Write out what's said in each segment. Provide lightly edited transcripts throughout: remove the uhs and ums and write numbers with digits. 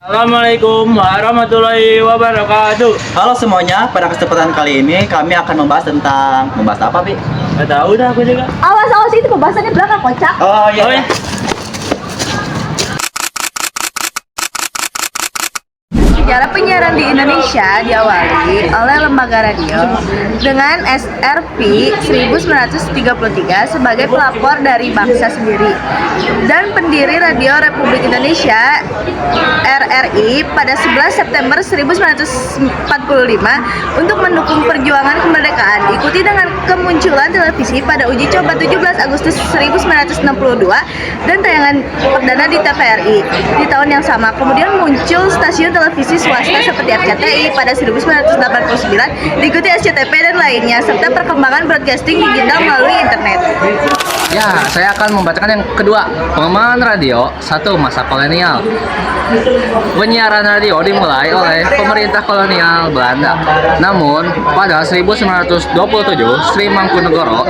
Assalamualaikum warahmatullahi wabarakatuh. Halo semuanya, pada kesempatan kali ini kami akan membahas apa, Pi? Gak tahu dah aku juga. Awas itu pembahasannya belakang kocak. Oh iya. Oh, iya. Sejarah penyiaran di Indonesia diawali oleh lembaga radio dengan SRP 1933 sebagai pelapor dari bangsa sendiri dan pendiri Radio Republik Indonesia RRI pada 11 September 1945 untuk mendukung perjuangan kemerdekaan. Diikuti dengan kemunculan televisi pada uji coba 17 Agustus 1962 dan tayangan perdana di TVRI di tahun yang sama. Kemudian muncul stasiun televisi swasta seperti RCTI pada 1989, diikuti SCTV dan lainnya, serta perkembangan broadcasting digital melalui internet. Ya, saya akan membacakan yang kedua. Pengembangan radio, satu masa kolonial. Penyiaran radio dimulai oleh pemerintah kolonial Belanda. Namun, pada 1927, Sri Mangkunegoro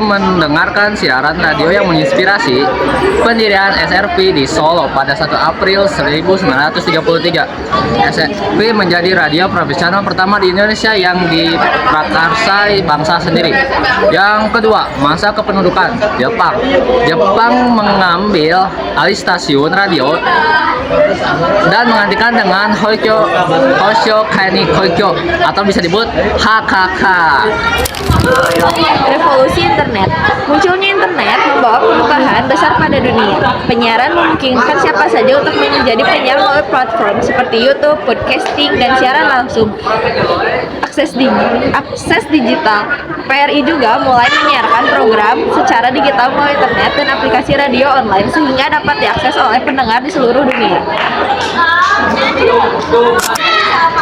mendengarkan siaran radio yang menginspirasi pendirian SRP di Solo pada 1 April 1933. SRP menjadi radio profesional pertama di Indonesia yang diprakarsai bangsa sendiri. Yang kedua, masa kependudukan Jepang. Jepang mengambil alih stasiun radio dan menggantikan dengan Hoshokani Koikyo atau bisa disebut HKK. Revolusi internet. Munculnya internet membawa perubahan besar pada dunia. Penyiaran memungkinkan siapa saja untuk menjadi penyiar melalui platform seperti YouTube, podcasting, dan siaran langsung. Akses digital. PRI juga mulai menyiarkan program secara digital melalui internet dan aplikasi radio online sehingga dapat diakses oleh pendengar di seluruh dunia.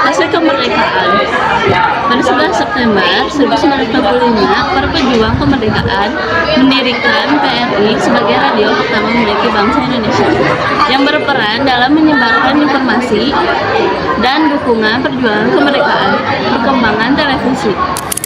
Hasil kemerdekaan. Pada 11 September 1945, para pejuang kemerdekaan mendirikan PRI sebagai radio pertama milik bangsa Indonesia yang berperan dalam menyebarkan informasi dan dukungan perjuangan kemerdekaan, perkembangan televisi.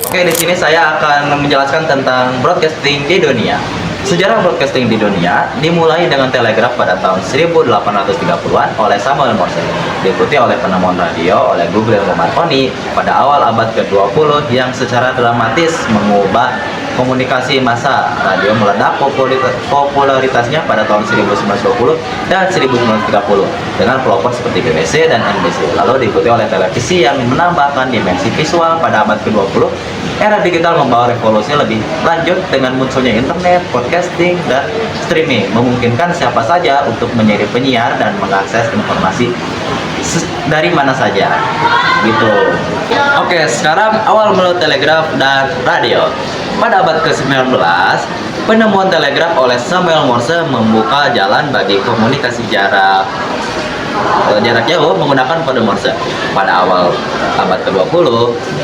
Oke, di sini saya akan menjelaskan tentang broadcasting di dunia. Sejarah broadcasting di dunia dimulai dengan telegraf pada tahun 1830-an oleh Samuel Morse, diikuti oleh penemuan radio oleh Guglielmo Marconi pada awal abad ke-20 yang secara dramatis mengubah komunikasi massa. Radio meledak popularitasnya pada tahun 1920 dan 1930 dengan pelopor seperti BBC dan NBC. Lalu diikuti oleh televisi yang menambahkan dimensi visual pada abad ke-20. Era digital membawa revolusi lebih lanjut dengan munculnya internet, podcasting, dan streaming, memungkinkan siapa saja untuk menjadi penyiar dan mengakses informasi dari mana saja. Gitu. Oke, sekarang awal mula telegraf dan radio. Pada abad ke-19, penemuan telegraf oleh Samuel Morse membuka jalan bagi komunikasi jarak jauh menggunakan kode Morse. Pada awal abad ke-20,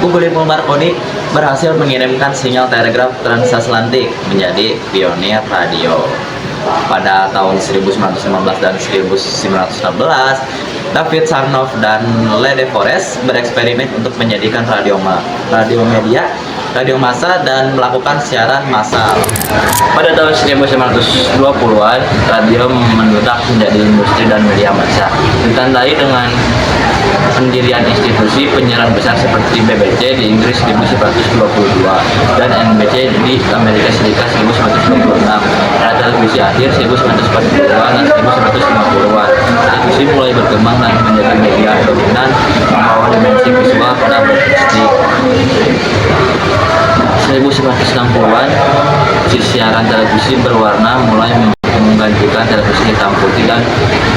Guglielmo Marconi berhasil mengirimkan sinyal telegraf transatlantik menjadi pionir radio. Pada tahun 1915 dan 1916, David Sarnoff dan Lede Forest bereksperimen untuk menjadikan radio massa dan melakukan siaran massal. Pada tahun 1920-an, radio mendudak menjadi industri dan media massa. Ditandai dengan pendirian institusi penyiaran besar seperti BBC di Inggris 1922 dan NBC di Amerika Serikat 1926. Era televisi akhir 1940-an dan 1950-an. Televisi mulai berkembang dan menjadi media dominan membawa dimensi visual pada broadcasting. 1960-an, siaran televisi berwarna mulai menggantikan televisi hitam putih dan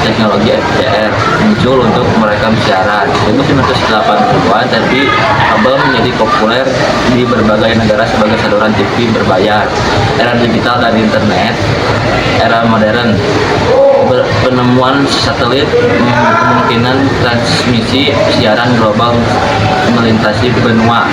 teknologi FDR muncul untuk merekam siaran. 1980-an, TV kabel menjadi populer di berbagai negara sebagai saluran TV berbayar. Era digital dan internet, era modern, penemuan satelit kemungkinan transmisi siaran global melintasi benua.